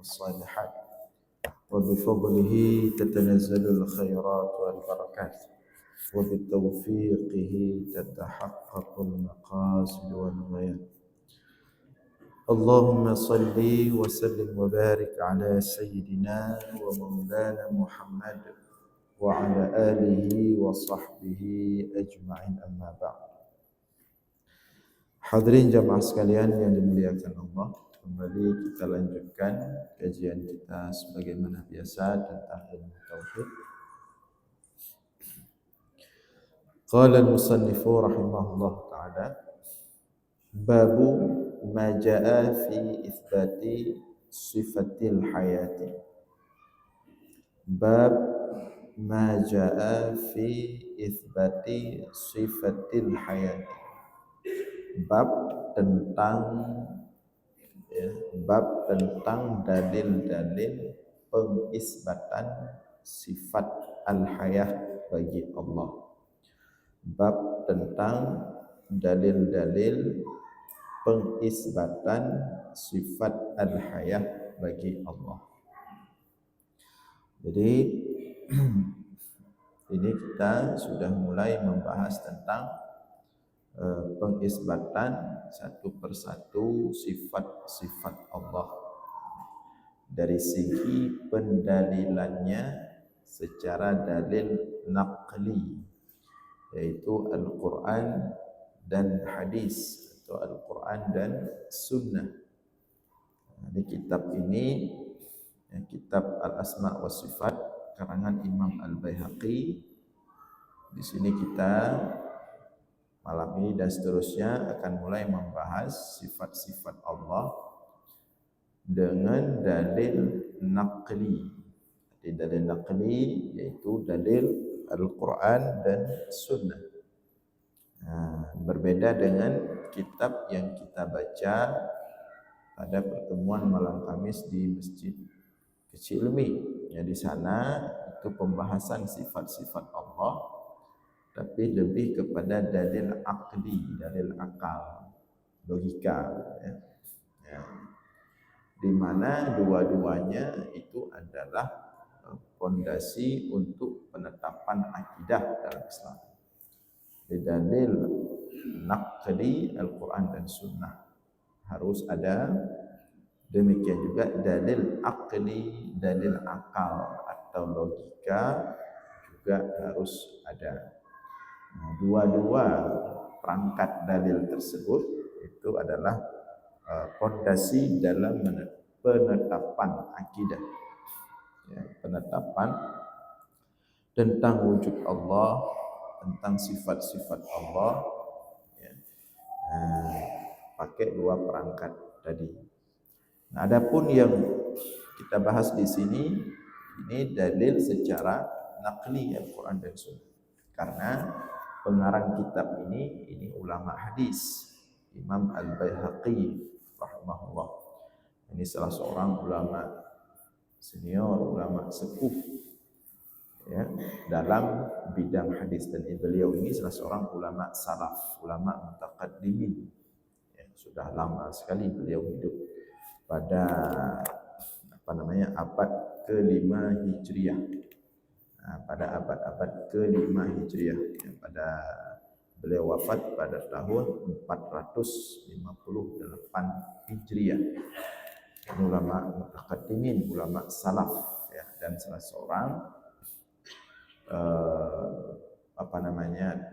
والصالحات وبفضله تتنزل الخيرات والبركات وبتوفيقه تتحقق المقاصد والغايات. اللهم صل وسلم وبارك على سيدنا ومولانا محمد وعلى آله وصحبه أجمعين أما بعد. Hadirin jamaah sekalian yang dimuliakan Allah, kembali kita lanjutkan kajian kita sebagaimana biasa tentang ilmu tauhid. Qala al-musannifu rahimahullah ta'ala, babu ma jaa fi itsbati sifatil hayati. Bab ma jaa fi itsbati sifatil hayati. Bab tentang dalil-dalil pengisbatan sifat al-hayah bagi Allah. Bab tentang dalil-dalil pengisbatan sifat al-hayah bagi Allah. Jadi ini kita sudah mulai membahas tentang pengisbatan satu persatu sifat-sifat Allah dari segi pendalilannya secara dalil naqli, yaitu Al-Quran dan hadis atau Al-Quran dan sunnah. Di kitab ini, kitab Al-Asma' wa Sifat karangan Imam Al-Baihaqi. Di sini kita malam ini dan seterusnya akan mulai membahas sifat-sifat Allah dengan dalil naqli. Dalil naqli yaitu dalil Al-Quran dan Sunnah. Berbeda dengan kitab yang kita baca pada pertemuan malam Kamis di Masjid Kecil Ilmi. Ya, di sana itu pembahasan sifat-sifat Allah, tapi lebih kepada dalil akli, dalil akal, logika, ya. Di mana dua-duanya itu adalah fondasi untuk penetapan akidah dalam Islam. Di dalil naqli Al-Quran dan Sunnah harus ada, demikian juga dalil akli, dalil akal atau logika juga harus ada. Dua-dua perangkat dalil tersebut itu adalah fondasi dalam penetapan akidah, ya, penetapan tentang wujud Allah, tentang sifat-sifat Allah, ya. Pakai dua perangkat tadi. Nah, adapun yang kita bahas di sini ini dalil secara naqli Al-Quran dan Sunnah. Karena pengarang kitab ini ulama hadis, Imam Al-Baihaqi rahimahullah. Ini salah seorang ulama senior, ulama sepuh, ya, dalam bidang hadis, dan beliau ini salah seorang ulama salaf, ulama mutaqaddimin. Ya, sudah lama sekali beliau hidup pada abad ke-5 Hijriah. Pada abad ke-5 Hijriah, ya, pada beliau wafat pada tahun 458 Hijriah. Ini ulama mutaqaddimin, ulama salaf, ya, dan salah seorang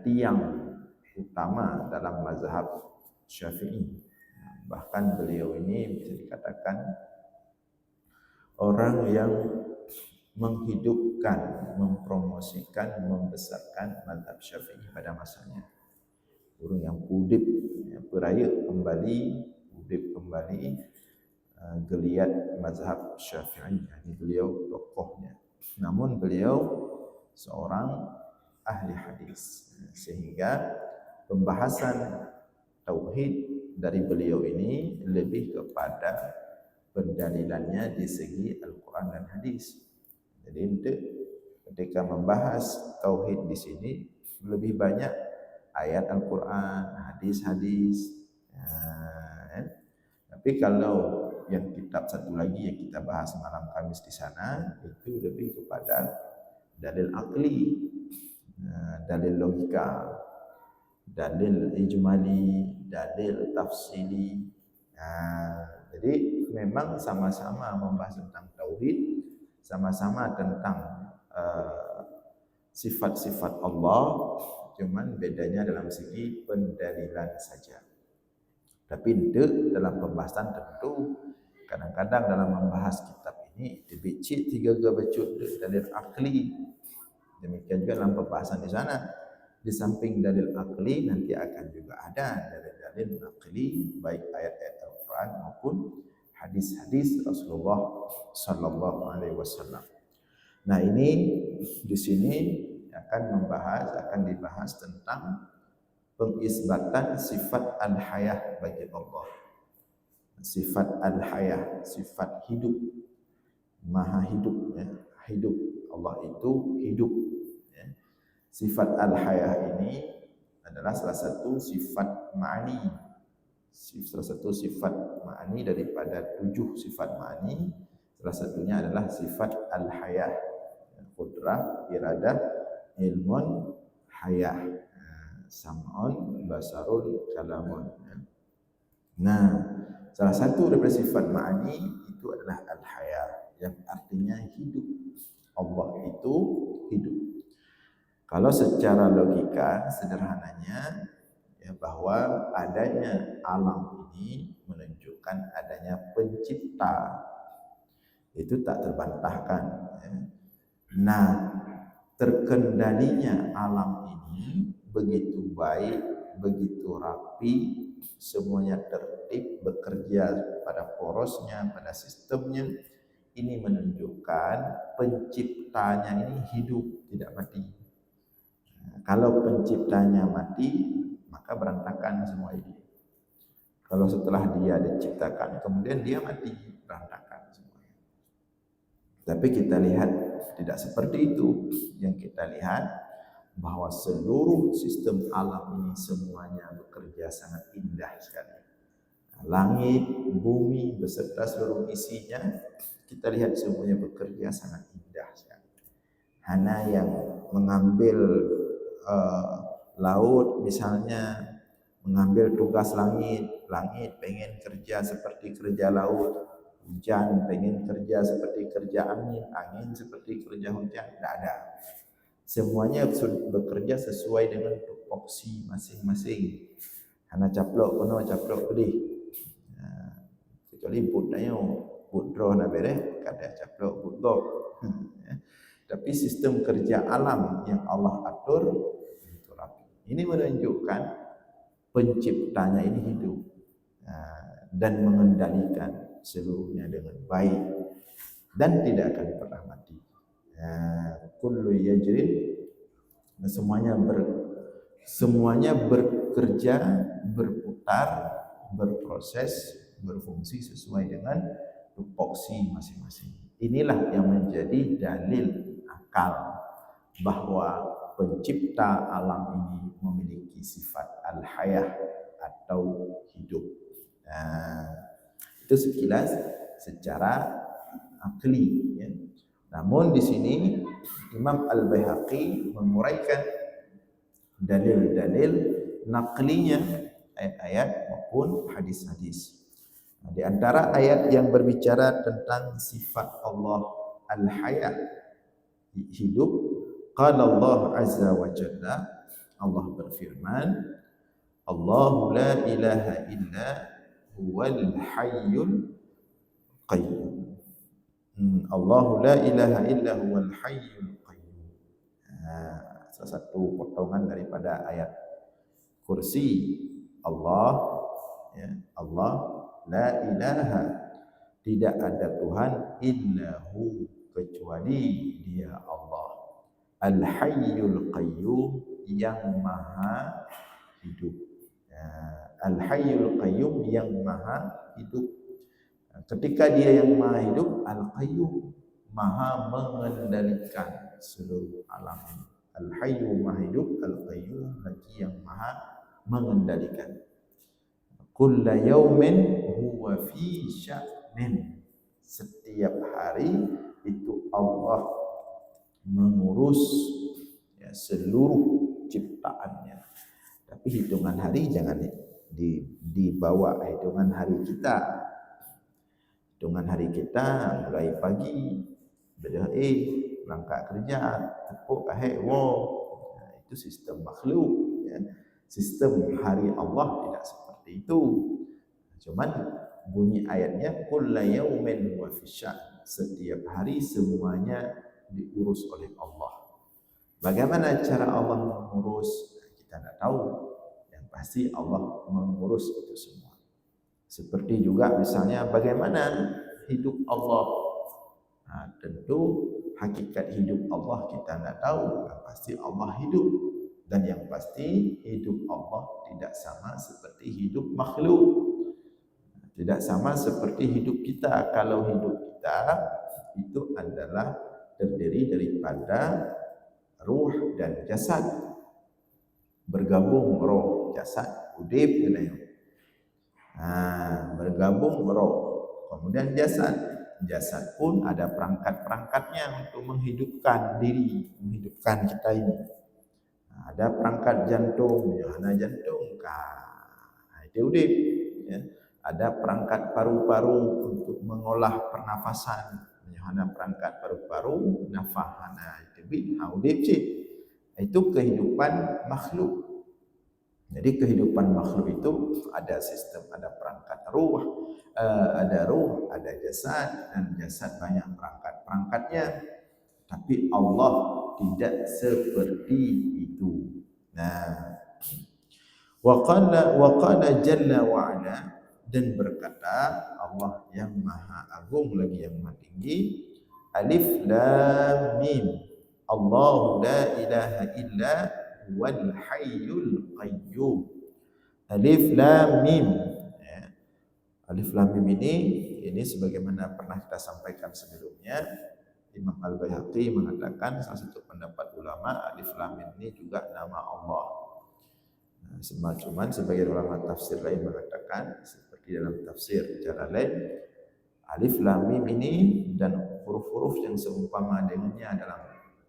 tiang utama dalam mazhab Syafi'i. Bahkan beliau ini bisa dikatakan orang yang menghidupkan, mempromosikan, membesarkan mazhab Syafi'i pada masanya. Orang yang pudip, ya, beraya kembali, pudip kembali geliat mazhab Syafi'i. Ini beliau tokohnya. Namun beliau seorang ahli hadis, sehingga pembahasan tauhid dari beliau ini lebih kepada pendalilannya di segi Al-Quran dan hadis. Jadi ketika membahas tauhid di sini lebih banyak ayat Al-Quran, hadis-hadis. Tapi kalau yang kitab satu lagi yang kita bahas malam Kamis di sana itu lebih kepada dalil akli, dalil logika, dalil ijmali, dalil tafsili. Jadi memang sama-sama membahas tentang tauhid, sama-sama tentang sifat-sifat Allah, cuman bedanya dalam segi pendalilan saja. Tapi dalam pembahasan tentu kadang-kadang dalam membahas kitab ini dibicit 3 bacut dalil akli. Demikian juga dalam pembahasan di sana. Di samping dalil akli nanti akan juga ada dalil-dalil akli baik ayat-ayat Al-Qur'an maupun hadis-hadis Rasulullah sallallahu alaihi wasallam. Nah, ini di sini akan dibahas tentang pengisbatan sifat al-hayah bagi Allah. Sifat al-hayah, sifat hidup, maha hidup, ya. Hidup, Allah itu hidup, ya. Sifat al-hayah ini adalah salah satu sifat ma'ani, salah satu sifat ma'ani daripada 7 sifat ma'ani. Salah satunya adalah sifat al-hayah, qudrah, iradah, ilmun, hayah, sam'un, basarun, kalamun. Nah, salah satu daripada sifat ma'ani itu adalah al-hayah, yang artinya hidup. Allah itu hidup. Kalau secara logika sederhananya ya, bahwa adanya alam ini menunjukkan adanya pencipta, itu tak terbantahkan, ya. Nah, terkendalinya alam ini begitu baik, begitu rapi, semuanya tertib, bekerja pada porosnya, pada sistemnya. Ini menunjukkan penciptanya ini hidup, tidak mati. Nah, kalau penciptanya mati, maka berantakan semua ini. Kalau setelah dia diciptakan, kemudian dia mati, berantakan semuanya. Tapi kita lihat tidak seperti itu. Yang kita lihat bahwa seluruh sistem alam ini semuanya bekerja sangat indah sekali. Langit, bumi beserta seluruh isinya, kita lihat semuanya bekerja sangat indah sekali. Hanya yang mengambil laut misalnya, mengambil tugas langit pengen kerja seperti kerja laut, hujan pengen kerja seperti kerja angin seperti kerja hujan, tidak ada. Semuanya bekerja sesuai dengan tupoksi masing-masing. Hana caplok kono caplok pedih. Kecuali budaya budroh na bere kada caplok budok. Tapi sistem kerja alam yang Allah atur itu rapi. Ini menunjukkan penciptanya ini hidup dan mengendalikan seluruhnya dengan baik dan tidak akan pernah mati. Kullu yajrin, semuanya bekerja, berputar, berproses, berfungsi sesuai dengan tupoksi masing-masing. Inilah yang menjadi dalil akal bahwa pencipta alam ini memiliki sifat al-hayah atau hidup. Itu sekilas secara akli, ya. Namun di sini Imam Al-Baihaqi menguraikan dalil-dalil naqlinya, ayat-ayat maupun hadis-hadis. Nah, di antara ayat yang berbicara tentang sifat Allah al-hayah, hidup, qala Allah azza wa jalla, Allah berfirman, Allahu la ilaha illa huwal hayyul qayyum. Allahu la ilaha illa huwal hayyul qayyum. Salah satu potongan daripada ayat kursi Allah, ya, Allah la ilaha, tidak ada Tuhan illahu, kecuali dia Allah, al hayyul qayyum, yang maha hidup. Al hayyul qayyum, yang maha hidup. Ketika dia yang maha hidup, al-qayyum, maha mengendalikan seluruh alam ini. Al-hayyu maha hidup, al-qayyum lagi yang maha mengendalikan. Kulla yaumin huwa fi sya'n. sya'nin. Setiap hari itu Allah mengurus ya, seluruh ciptaannya. Tapi hitungan hari jangan dibawa hitungan hari kita. Hitungan hari kita mulai pagi, berangkat kerja, tepuk wo. Nah, itu sistem makhluk. Ya. Sistem hari Allah tidak seperti itu. Cuman bunyi ayatnya kullu yaumin huwa fi sya'n. Setiap hari semuanya diurus oleh Allah. Bagaimana cara Allah mengurus? Kita tidak tahu. Yang pasti Allah mengurus itu semua. Seperti juga misalnya bagaimana hidup Allah. Nah, tentu hakikat hidup Allah kita tidak tahu. Yang pasti Allah hidup. Dan yang pasti hidup Allah tidak sama seperti hidup makhluk. Tidak sama seperti hidup kita. Kalau hidup kita itu adalah terdiri daripada ruh dan jasad. Bergabung roh, jasad, udip, bergabung roh. Kemudian jasad. Jasad pun ada perangkat-perangkatnya untuk menghidupkan diri, menghidupkan kita ini. Ada perangkat jantung, ada jantung, itu udip. Ya. Ada perangkat paru-paru untuk mengolah pernafasan, ada perangkat paru-paru, nafas, itu udip cik. Itu kehidupan makhluk. Jadi kehidupan makhluk itu ada sistem, ada perangkat ruh, ada jasad, dan jasad banyak perangkat-perangkatnya. Tapi Allah tidak seperti itu. Nah, wa qala jalla wa ala, dan berkata Allah yang maha agung lagi yang maha tinggi, alif lam mim, Allahu la ilaha illa wal hayyul qayyum. Alif lam mim. Ya. Alif lam mim ini sebagaimana pernah kita sampaikan sebelumnya, Imam Al-Baihaqi mengatakan salah satu pendapat ulama alif lam mim ini juga nama Allah. Nah, cuman sebagian ulama tafsir lain mengatakan seperti dalam tafsir cara lain, alif lam mim ini dan huruf-huruf yang seumpama dengannya dalam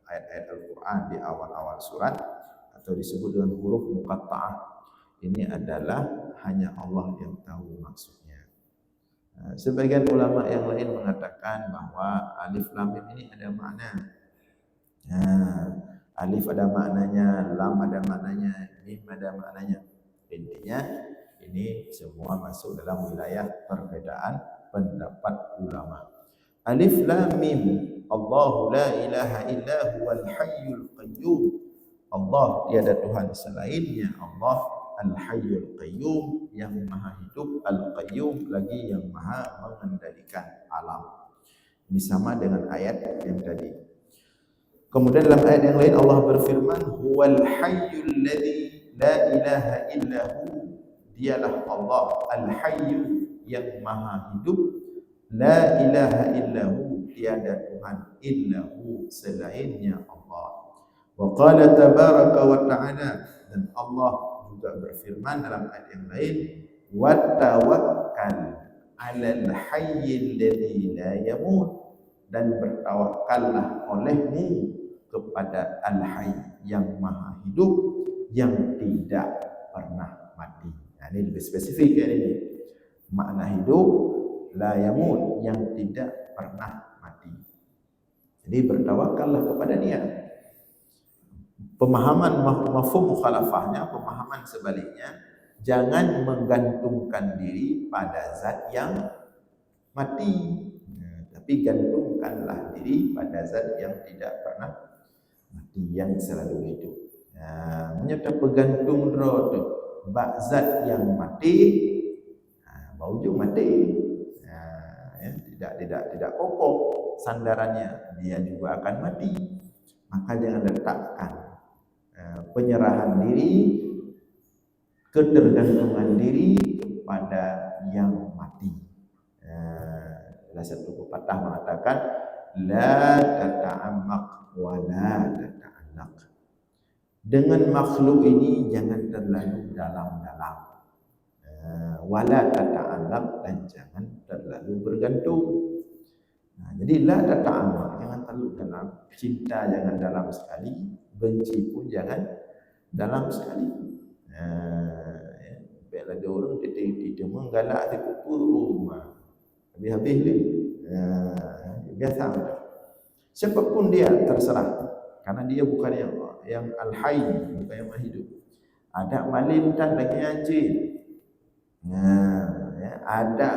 ayat-ayat Al-Quran di awal-awal surat atau disebut dengan huruf muqatta'ah, ini adalah hanya Allah yang tahu maksudnya. Nah, sebagian ulama yang lain mengatakan bahwa alif lam mim ini ada makna. Nah, alif ada maknanya, lam ada maknanya, mim ada maknanya. Intinya ini semua masuk dalam wilayah perbedaan pendapat ulama. Alif lam mim, Allahu la ilaha illa huwal hayyul qayyum. Allah tiada Tuhan selainnya, Allah al-hayyul qayyum, yang maha hidup, al-qayyum lagi yang maha mengendalikan alam. Ini sama dengan ayat yang tadi. Kemudian dalam ayat yang lain Allah berfirman, huwal hayyul ladzi la ilaha illahu, dialah Allah al-hayyu yang maha hidup, la ilaha illahu, tiada Tuhan illahu selainnya Allah. Wa qala tabaraka wa ta'ala, dan Allah juga berfirman dalam ayat yang lain, wa tawakkal 'alal hayyil ladzi la yamut, dan bertawakallah olehmu kepada Al-Hayy yang maha hidup yang tidak pernah mati. Nah, ini lebih spesifik ya ini. Makna hidup la yamut, yang tidak pernah mati. Jadi bertawakallah kepada Dia. Pemahaman mafhum mukhalafahnya, pemahaman sebaliknya, jangan menggantungkan diri pada zat yang mati, tapi gantungkanlah diri pada zat yang tidak pernah mati, yang selalu hidup. Menyata pegantung roh tu, bak zat yang mati, baujung mati. Tidak kokoh sandarannya, dia juga akan mati. Maka jangan letakkan penyerahan diri, ketergantungan diri kepada yang mati. Salah satu pepatah mengatakan, la tata'ammaq wa la tata'allaq. Dengan makhluk ini jangan terlalu dalam-dalam. Wala tata'allaq, dan jangan terlalu bergantung. Jadi la tata'allaq, jangan terlalu dalam. Cinta jangan dalam sekali, benci pun jangan dalam sekali. Bila ada orang titik-titik menggalak tipu rumah, habis-habis dia. Biasa. Siapapun dia terserah, karena dia bukan yang al-hayy, bukan yang hidup. Ada malim tak lagi anjing. Ada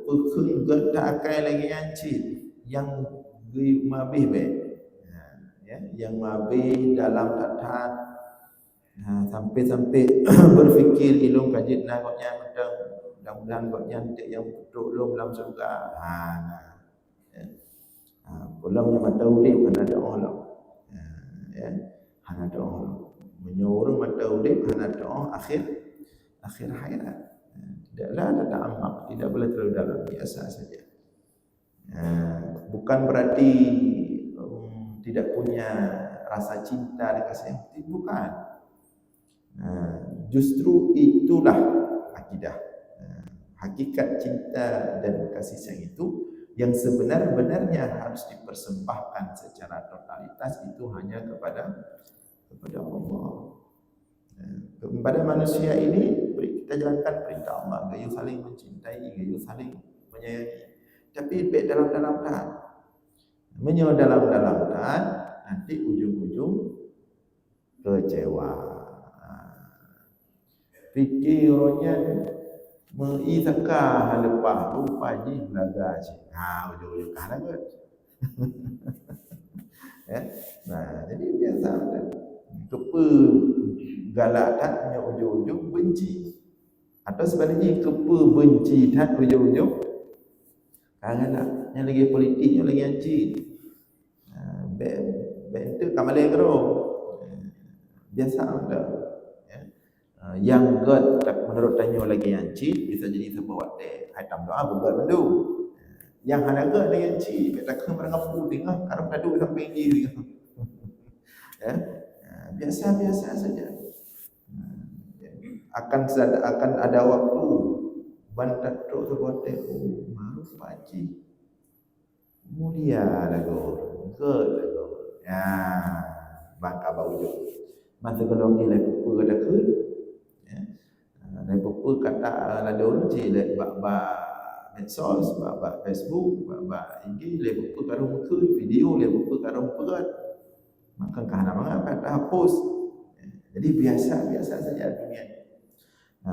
pekun getakai lagi anjing yang mabih be. Yang mabih dalam keadaan sampai-sampai berfikir ilmu kajit nak gotnya mudah-mudahan gotnya yang betul lom dalam surga. Pulang yang mata udip hana doa Allah. Hana doa Allah. Menyuruh mata udip hana doa akhir hayat. Tidaklah ada amak, tidak boleh terlalu dalam, biasa saja. Bukan berarti tidak punya rasa cinta dan kasih sayang, bukan. Justru itulah akidah. Hakikat cinta dan kasih sayang itu yang sebenar-benarnya harus dipersembahkan secara totalitas itu hanya kepada Allah. Kepada manusia ini kita jalankan perintah Allah, gayu saling mencintai, gayu saling menyayangi. Tapi dalam-dalam taat. Dalam-dalam taat, nanti ujung-ujung kecewa. Pikirannya mengisaka lepas lupa ji belaga ji. Ujung-ujung kalah kot. Jadi biasa kepa galak tatnya ujung-ujung benci. Atau sebaliknya kepa benci tat ujung-ujung galak. Yang lagi politiknya lagi anjing. Bentuk kamalai kero. Biasa ada. Yang menurut tanya lagi anjing bisa jadi sebuah item doa bukan bendu. Yang hanaga lagi anjing kata kemerangapu tengah karena kadu sampai ini. Biasa-biasa saja. Akan ada waktu bantat tu sebuah maruf paci. Mulia lagu, good lagu. Bangka bau. Masa kalau ni lagi pupu ada ke? Lagi pupu kata ladon je lagi medsos, Facebook, IG, lagi pupu karung ke video, lagi pupu karung perat. Maka kahana mana kata hapus. Jadi biasa-biasa saja dunia.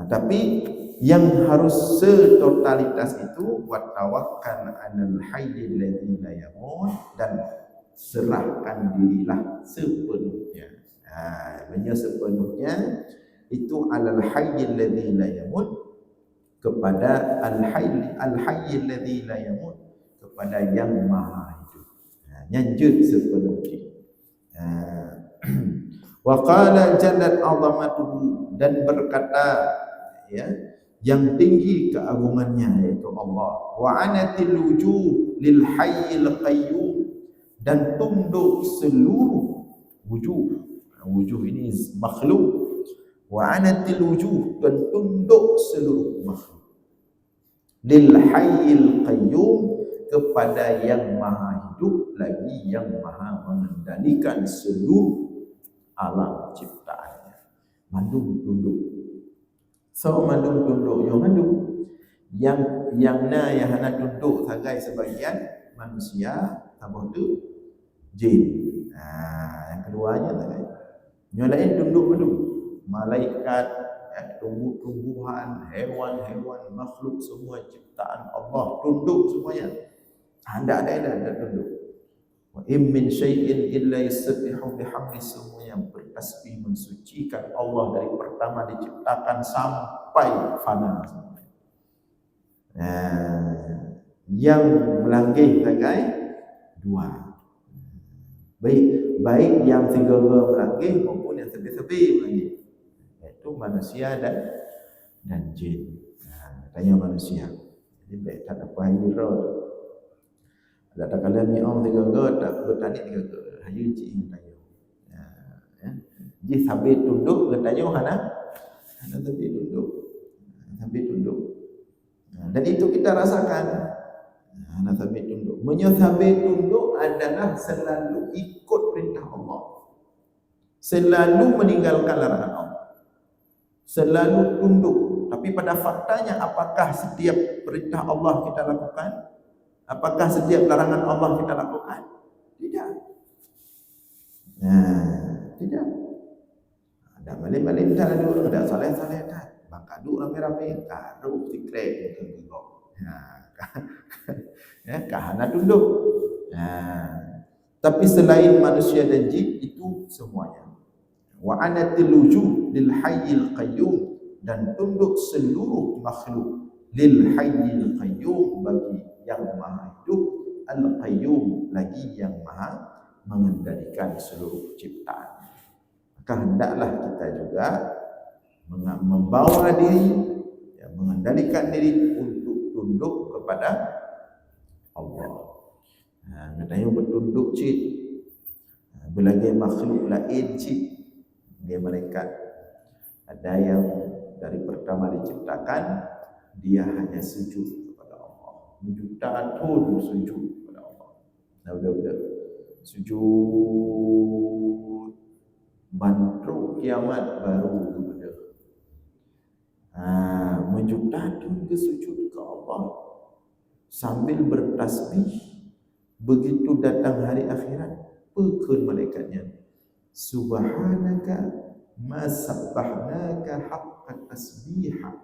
Tapi yang harus setotalitas itu watawakkal 'alal hayyil ladzi la yamut, dan serahkan dirilah sepenuhnya. Sepenuhnya itu 'alal hayyil ladzi la yamut, kepada al-hayyil ladzi la yamut, kepada yang maha hidup. Nyanjut sepenuhnya. Wa qala jallat 'azamatuhu, dan berkata yang tinggi keagungannya yaitu Allah, wa anatil wujuh lil hayyil qayyum, dan tunduk seluruh wujuh ini makhluk, wa anatil wujuh, dan tunduk seluruh makhluk lil hayyil qayyum, kepada yang maha hidup lagi yang maha mengendalikan seluruh alam ciptaannya. Mandung tunduk. So mandung tunduk yo mandung. Yang hana tunduk sagai sebagian manusia, tambah tu jin. Yang keduanya sagai. Yang lain tunduk mandung. Malaikat, tumbuh-tumbuhan, hewan-hewan, makhluk semua ciptaan Allah tunduk semuanya. Anda ada tunduk. Wa in min syai'in illa yusabbihu bihamdi, semuanya bertasbih mensucikan Allah dari pertama diciptakan sampai fana. Yang melanggih sagai dua. Baik yang tiga melanggih maupun yang sebi-sebi melanggih. Itu manusia dan jin. Tanya manusia. Jadi baik tak apa hira. Ada tak kala ni orang tiga tak bertani tiga hayu cing tayo. Jadi sampai tunduk bertanya hana tapi tunduk. sambil tunduk. Dan itu kita rasakan. Sambil tunduk. Sambil tunduk adalah selalu ikut perintah Allah. Selalu meninggalkan larangan Allah. Selalu tunduk. Tapi pada faktanya, apakah setiap perintah Allah kita lakukan? Apakah setiap larangan Allah kita lakukan? Tidak. Tidak. Ada malim-malim tak ada, ada saleh-saleh tak. Maka duk rame-rame, taruh tikrek ke gengok. Kahana tunduk. Tapi selain manusia dan jin itu semuanya. Wa anatil wujuh lil hayyil qayyum, dan tunduk seluruh makhluk lil hayyil qayyum, bagi yang maha hidup, al qayyum, lagi yang maha mengendalikan seluruh ciptaan. Maka hendaklah kita juga membawa diri, mengendalikan diri untuk tunduk kepada Allah. Katanya bertunduk cik, berbagai makhluk lain cik, dia malaikat. Ada yang dari pertama diciptakan, dia hanya sujud kepada Allah. Berjuta tahun sujud kepada Allah. Udah sujud, bantu kiamat baru kepada. Menjuta tahun ke sujud ke Allah sambil bertasbih. Begitu datang hari akhirat, pekun malaikatnya, subhanaka ma sabbahnaka haqqa tasbihak.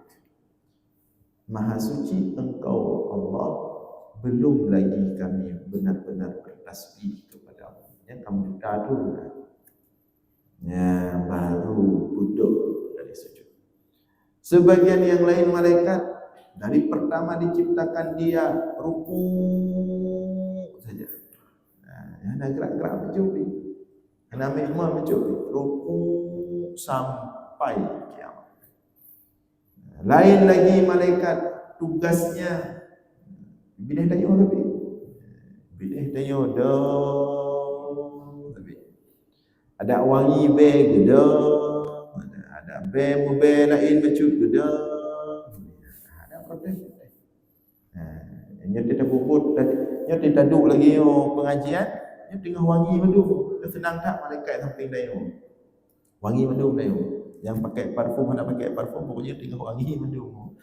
Maha suci engkau Allah, belum lagi kami benar-benar bertasbih kepada Allah. Yang kamu duduk, baru duduk dari sujud. Sebagian yang lain malaikat dari pertama diciptakan dia ruku saja. Nak gerak-gerak mencubi, nak ambil mencubi, ruku sampai kiamat. Lain lagi malaikat tugasnya bidah dayu lebih. Bidah dayu dah lebih. Ada wangi be gede, ada be lain mencubi gede. Ada protes. Nya tidak bubut, nya tidak duduk lagi pengajian, nya tengah wangi mendung. Senang tak malaikat samping dia. Wangi mendung dia. Yang pakai parfum nak pakai parfum, pokoknya tengah wangi mendung.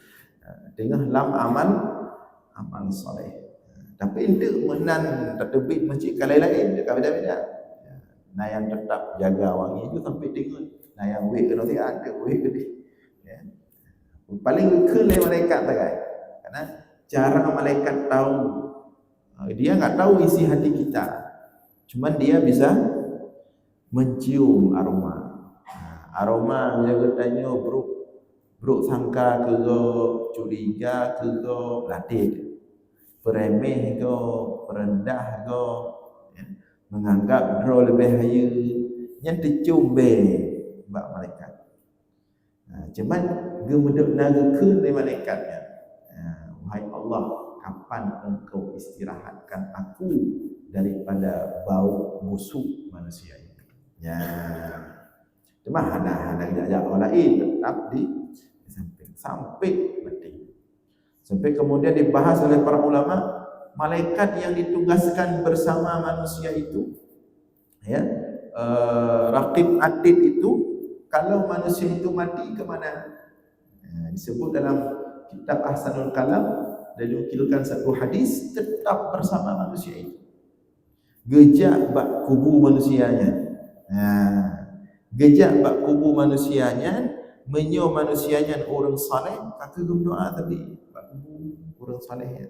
Tengah lam amal soleh. Tapi itu menan terbit masjid kali lain dekat beda-beda. Nah yang tetap jaga wangi itu sampai tengok. Nah yang wek kena ada wek gede. Paling kele malaikat tak kan? Karena cara malaikat tahu, dia enggak tahu isi hati kita, cuman dia bisa mencium aroma. Aroma dia bertanya bro sangka ke curiga ke latih, peremeh ke perendah ke, menganggap bro lebih haya, yang dicium be mbak malaikat. Cuman dia menduk naga ke dari malaikatnya. Wahai Allah, kapan engkau istirahatkan aku daripada bau busuk manusia ini? Cuma hana ajak orang lain tetap di samping sampai mati. Sampai kemudian dibahas oleh para ulama, malaikat yang ditugaskan bersama manusia itu, raqib atid itu, kalau manusia itu mati ke mana? Disebut dalam kitab Ahsanul Kalam dan diukilkan satu hadis, tetap bersama manusia itu. Gejak bak kubu manusianya. Gejak bak kubu manusianya, menyo manusianya orang saleh, kata doa tadi, bak kubu orang saleh ya.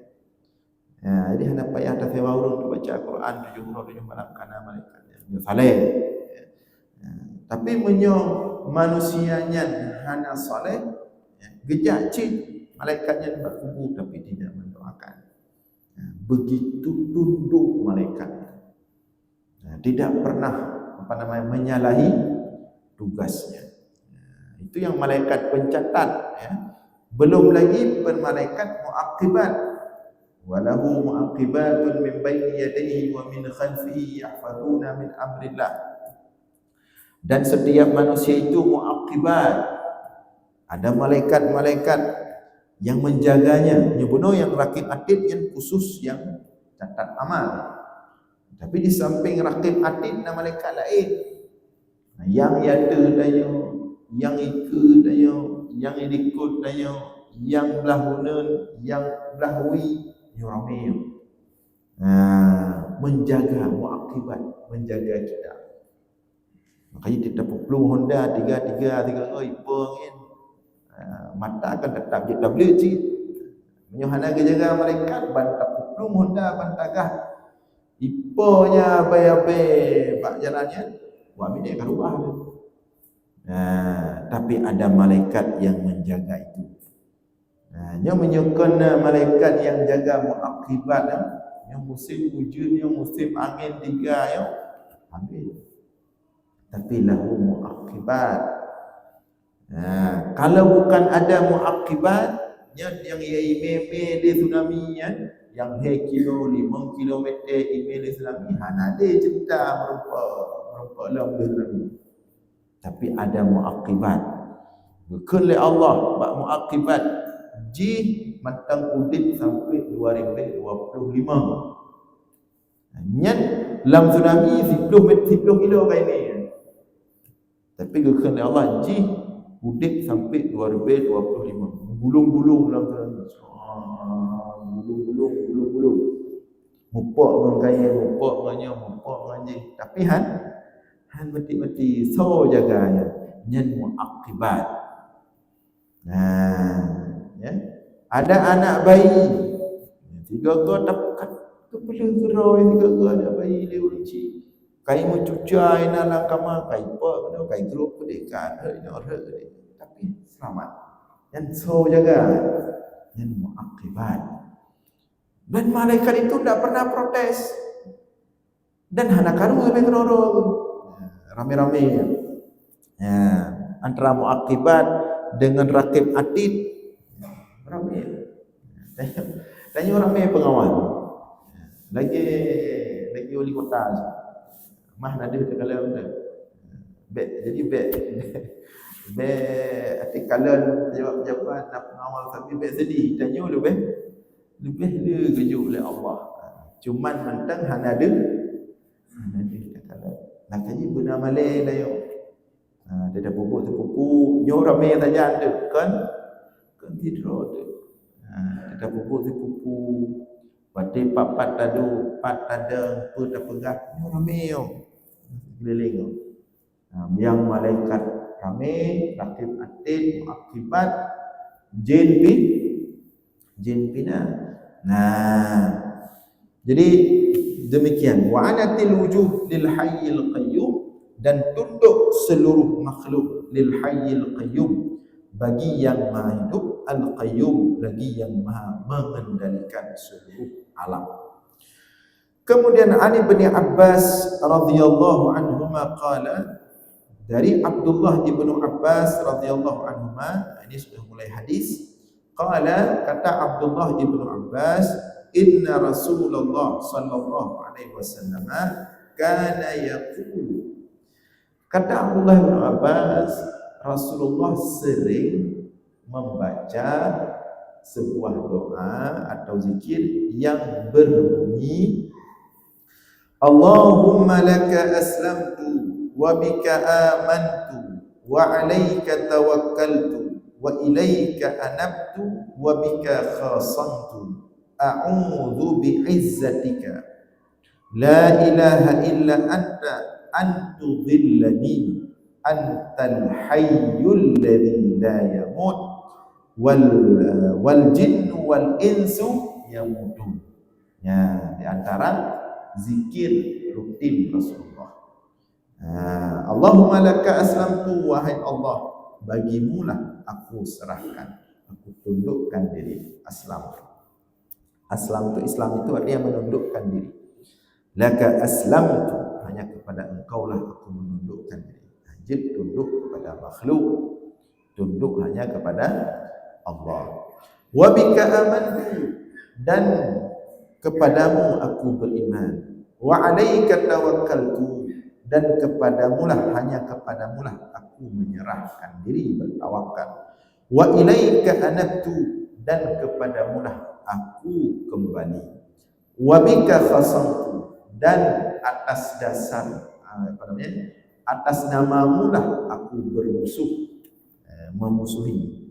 Jadi hendak payah tak sewa orang tu baca Quran 7 malam karena malaikatnya saleh. Tapi menyo manusianya hana saleh, gejak cik malaikatnya berkubu tapi tidak mendoakan. Begitu tunduk malaikatnya. Tidak pernah menyalahi tugasnya. Itu yang malaikat pencatat. Belum lagi malaikat muaqibat. Walahu muaqibatun min baini yadayhi wa min khalfihi yahfazuna min amrillah. Dan setiap manusia itu muaqibat. Ada malaikat-malaikat yang menjaganya. Nyebuno yang rakib atid yang khusus yang catat amal. Tapi di samping rakib atid na malaikat lain. Yang yada dayo, yang ika dayo, yang idikut dayo, yang belah hunun, yang belah wi, yo ramai yo. Menjaga muakibat, menjaga kita. Makanya kita pelung Honda tiga oi pengin. Mata akan tetap di tablet cik. Menyuhana ke jaga malaikat bantap pelung Honda bantagah. Iponya apa-apa pak jalannya. Wah ini keluar. Tapi ada malaikat yang menjaga itu. Yang menyokong malaikat yang jaga muakibat, yang musim hujan, yang musim angin tiga, yang habis. Tapi lahu muakibat. Kalau bukan ada muakibat, yang email di tsunami, yang kilo 5 kilometer email di tsunami, ada cerita merupa dalam tsunami. Tapi ada muakibat. Bukan oleh Allah, bak muakibat. Ji matang udit sampai 2025. Nyan lam tsunami 10 kilo kayak ni. Tapi bukan oleh Allah ji udit sampai 2025. Gulung-gulung dalam tsunami. Gulung-gulung. Mupok mengkaya, mupok nganya. Tapi han mati-mati so jaganya. Nyan muakibat. Ya. Ada anak bayi. Tiga dapat kepala gerai, tiga anak bayi dia uji. Kai mencucai nalang kama kai po, kai grup dekat, tapi selamat. Yang so jaga, yang muakibat. Dan malaikat itu tidak pernah protes. Dan hana karu sampai keroro. Rame-rame. Ya, antara muakibat dengan rakib atid ramai. Tanya orang ramai pengawal. Lagi wali kota. Mah nadi kalau jadi atik kalau jawab jawapan nak pengawal tapi sedih. Tanya lebih dia kejuk oleh Allah. Cuman mentang hana ada kita kalau nak kaji guna malai dah yo. Dia dah pupuk nyo ramai saja ada kan tidur tu. Ada pupuk pati papat tadu pat ada put pegah nyo ramai yo. Keliling. Yang malaikat ramai rakib atid muakibat jin pina. Jadi demikian wa anatil wujuh lil hayyil qayyum, dan tunduk seluruh makhluk lil hayyil qayyum, bagi yang maha hidup, al qayyum, bagi yang maha mengendalikan seluruh alam. Kemudian Ali bin Abbas radhiyallahu anhuma qala, dari Abdullah ibnu Abbas radhiyallahu anhuma, ini sudah mulai hadis. Qala, kata Abdullah ibnu Abbas, inna Rasulullah sallallahu alaihi wasallam kana yaqulu. Kata Abdullah ibnu Abbas, Rasulullah sering membaca sebuah doa atau zikir yang berbunyi Allahumma laka aslamtu wa bika amantu wa alaika tawakkaltu wa ilaika anabtu wa bika khasamtu a'udzu bi'izzatika la ilaha illa anta antudhillani antal hayyul ladzi la yamut wal jinnu wal insu yamutun. Ya, di antara zikir rutin Rasulullah. Allahumma laka aslamtu, wahai Allah, bagimulah aku serahkan, aku tundukkan diri. Aslam itu Islam itu artinya menundukkan diri. Laka aslamtu, hanya kepada engkau lah aku menundukkan diri. Jid tunduk kepada makhluk, tunduk hanya kepada Allah. Wa bika amantu, dan kepadamu aku beriman. Wa alaika tawakkaltu, dan kepadamulah, hanya kepadamulah aku menyerahkan diri, bertawakal. Wa ilaika anabtu, dan kepadamulah aku kembali. Wa bika khasamtu, dan atas dasar atas namamu lah aku bermusuh, memusuhi.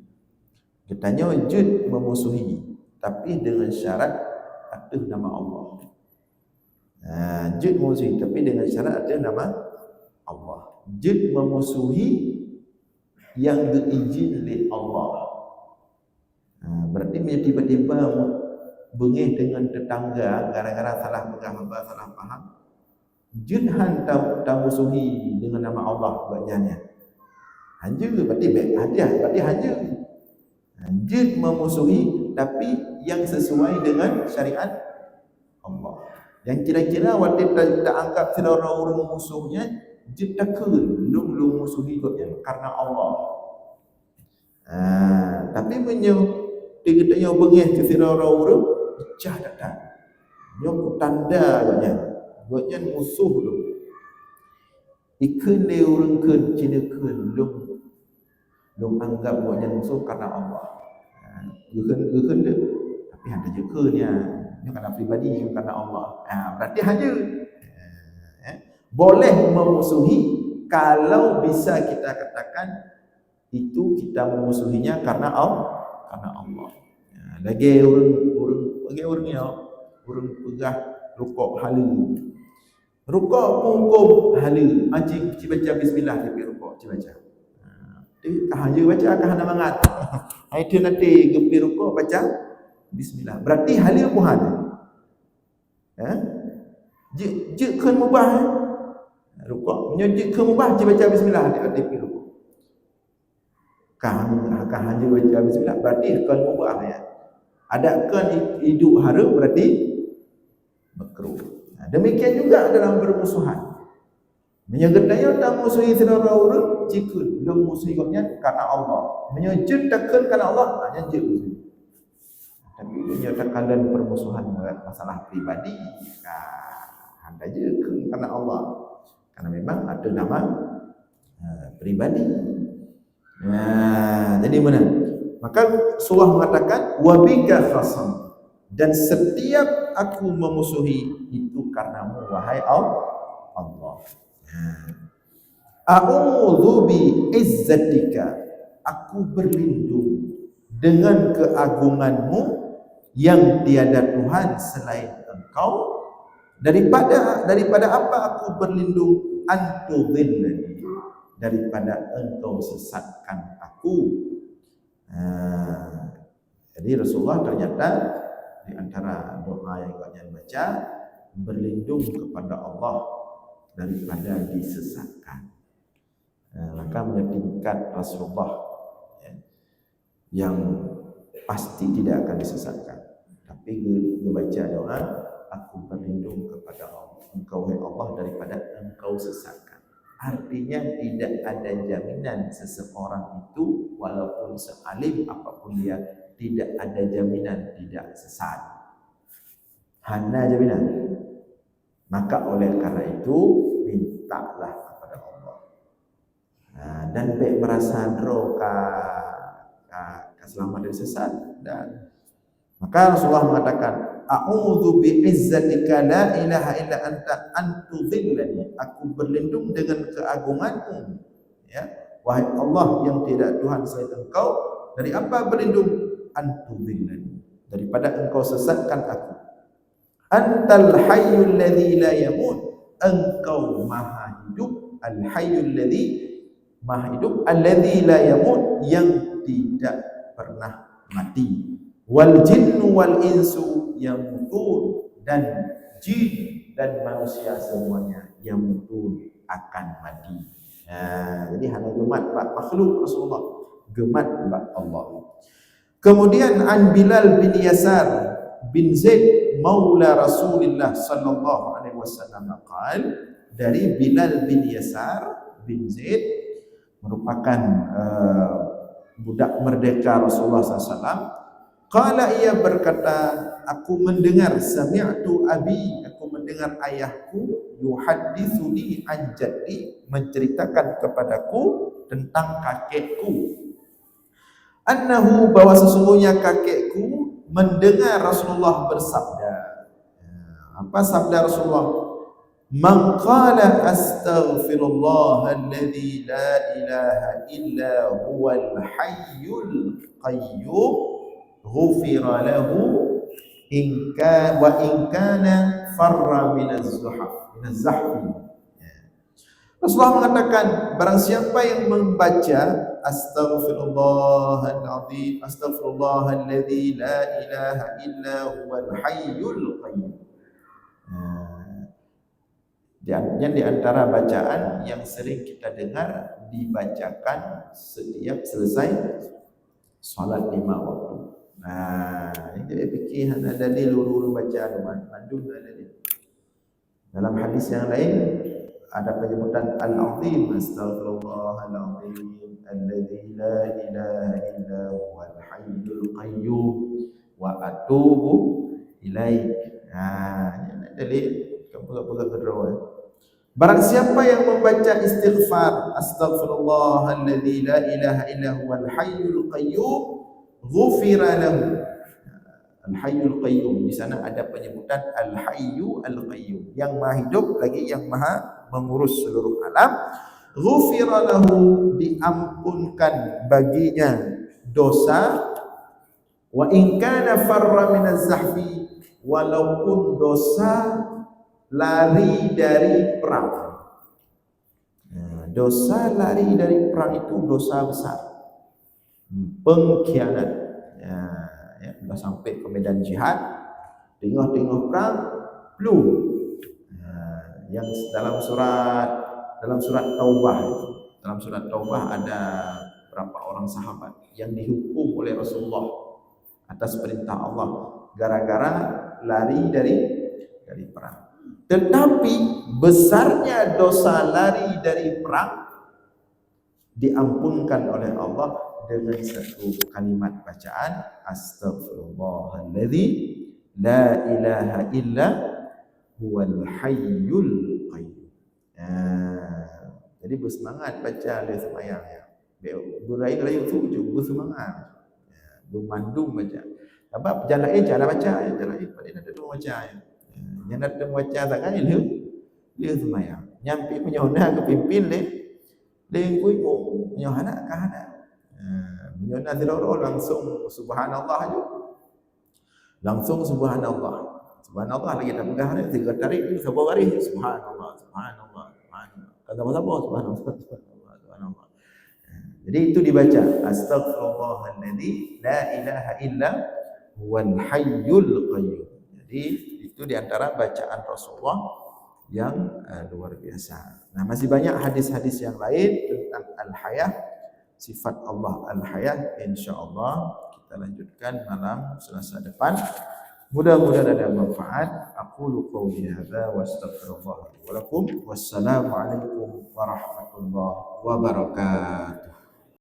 Katanya wujud memusuhi, tapi dengan syarat ada nama Allah. Jud memusuhi, tapi dengan syarat ada nama Allah. Jud memusuhi yang diizin oleh Allah. Berarti dia tiba-tiba bengih dengan tetangga gara-gara salah pegang apa, salah faham. Jud tak musuhi dengan nama Allah buatnya. Hanja berarti baik hadiah, berarti hanja. Jud memusuhi tapi yang sesuai dengan syariat Allah. Yang kira-kira waktu tak anggap saudara orang musuhnya, jud takun lu musuhi karena Allah. Tapi dia bengih ke saudara orang, icah datang. Dia tanda buatnya musuh lu. Ikun dia orang kun cina kun lu anggap buatnya musuh karena Allah. Gukun dia, tapi ada je kunnya. Ini karena pribadi, karena Allah. Berarti hanya boleh memusuhi kalau bisa kita katakan itu kita memusuhinya karena Allah. Lagi orang pegah rukuk halu. Rukuk hukum halu. Cik baca bismillah tapi rukuk cik baca. Hanya baca kah hana mangat. Itu nanti gepi rukuk baca bismillah. Berarti halu pun hal. Je kan mubah. Rukuk menyujud ke mubah cik baca bismillah di rukuk. Kah hanya baca bismillah berarti kan mubah ya. Ada kan hidup haram berarti makruh. Demikian juga dalam bermusuhan. Menyegedaya tak musuhi saudara orang jika belum musuhinya karena Allah. Menyujud takkan karena Allah hanya je musuh. Tapi menyatakan dan permusuhan masalah pribadi, anda je karena Allah. Karena memang ada nama pribadi. Jadi mana? Maka surah mengatakan wabika khasam, dan setiap aku memusuhi itu karenamu wahai Allah. A'udzu bi izzatika, aku berlindung dengan keagunganmu yang tiada Tuhan selain Engkau. Daripada apa aku berlindung? Antudhillani, daripada Engkau sesatkan aku. Jadi Rasulullah ternyata di antara doa yang banyak baca, berlindung kepada Allah daripada disesatkan. Maka meningkat Rasulullah yang pasti tidak akan disesatkan. Tapi dia baca doa, aku berlindung kepada Engkau ya Allah daripada Engkau sesatkan. Artinya tidak ada jaminan seseorang itu walaupun sealim apapun dia, tidak ada jaminan tidak sesat. Hanya jaminan. Maka oleh karena itu mintalah kepada Allah. Dan baik merasa selamat dari sesat. Dan maka Rasulullah mengatakan, a'udzu bi'izzatika la ilaha illa anta antudhillani, aku berlindung dengan keagunganmu ya wahai Allah yang tidak Tuhan selain Engkau. Dari apa berlindung? Antudhillani, daripada Engkau sesatkan aku. Antal hayyul ladzi la yamut, Engkau maha hidup. Al hayyul ladzi, maha hidup. Alladzi la yamut, yang tidak pernah mati. Wal jinnu wal insu yamutun, dan jin dan manusia semuanya yamutun, akan mati. Jadi hanya gemat makhluk Rasulullah, gemat Allah. Kemudian an Bilal bin Yasar bin Zaid maula Rasulullah sallallahu alaihi wasallam qal, dari Bilal bin Yasar bin Zaid merupakan budak merdeka Rasulullah SAW. Qala, ia berkata, aku mendengar, sami'tu abi, aku mendengar ayahku, yuhaddithuni an jaddi, menceritakan kepadaku tentang kakekku. annahu, bahwa sesungguhnya kakekku mendengar Rasulullah bersabda. Apa sabda Rasulullah? Man qala astaghfirullahal la ilaha illa huwal hayyul qayyum ghufira lahu in kana farra minaz-zahfi. Rasulullah mengatakan, barang siapa yang membaca astaghfirullahaladzim, astaghfirullahalladzi la ilaha illa huwal hayyul qayyum. Yang di antara bacaan yang sering kita dengar dibacakan setiap selesai salat 5 waktu. Nah, ini dia fikih ada dalil urut bacaan mandum dalil. Dalam hadis yang lain ada penyebutan al-azim, astaghfirullahalazim alladzi la ilaha illa huwal hayyul qayyum wa atubu ilaih. Nah, dalil kemudian kedua. Barang siapa yang membaca istighfar astaghfirullahalladzi la ilaha illa huwal hayyul qayyum ghufira lahu. Al-hayyul qayyum, di sana ada penyebutan al-hayyu al-qayyum, yang maha hidup lagi yang maha mengurus seluruh alam. Ghufira lahu, diampunkan baginya dosa. Wa in kana farra minaz-zahfi, walaupun dosa lari dari perang. Dosa lari dari perang itu dosa besar, pengkhianat. Sudah sampai ke medan jihad, tengah-tengah perang, belum. Yang dalam surat Taubah, ada berapa orang sahabat yang dihukum oleh Rasulullah atas perintah Allah gara-gara lari dari perang. Tetapi besarnya dosa lari dari perang diampunkan oleh Allah dengan satu kalimat bacaan astaghfirullahalladzi la ilaha illa huwal hayyul qayyum. Jadi bersemangat baca le sembahyang ya. Berai-rai tu bersemangat. Bermandung baca. Sebab jalan cara baca ya, jalan pada ada dua baca ya. Yang datang baca sangat dia sembahyang. Nyampi penyona ke pimpin le kui mo penyona ka hana. Menyona zero langsung subhanallah aja. Langsung subhanallah. Subhanallah lagi tak pegang ni 3 tarik ni sebuah garis subhanallah subhanallah subhanallah. Kata apa subhanallah. Jadi itu dibaca astaghfirullahalladzi la ilaha illa huwal hayyul qayyum. Jadi itu di antara bacaan Rasulullah yang luar biasa. Nah, masih banyak hadis-hadis yang lain tentang al-hayah, sifat Allah al-hayah. Insyaallah kita lanjutkan malam Selasa depan. Mudah-mudahan ada manfaat. Aqulu qawli hadza wa astaghfirullah wa lakum. Wassalamu alaikum warahmatullahi wabarakatuh.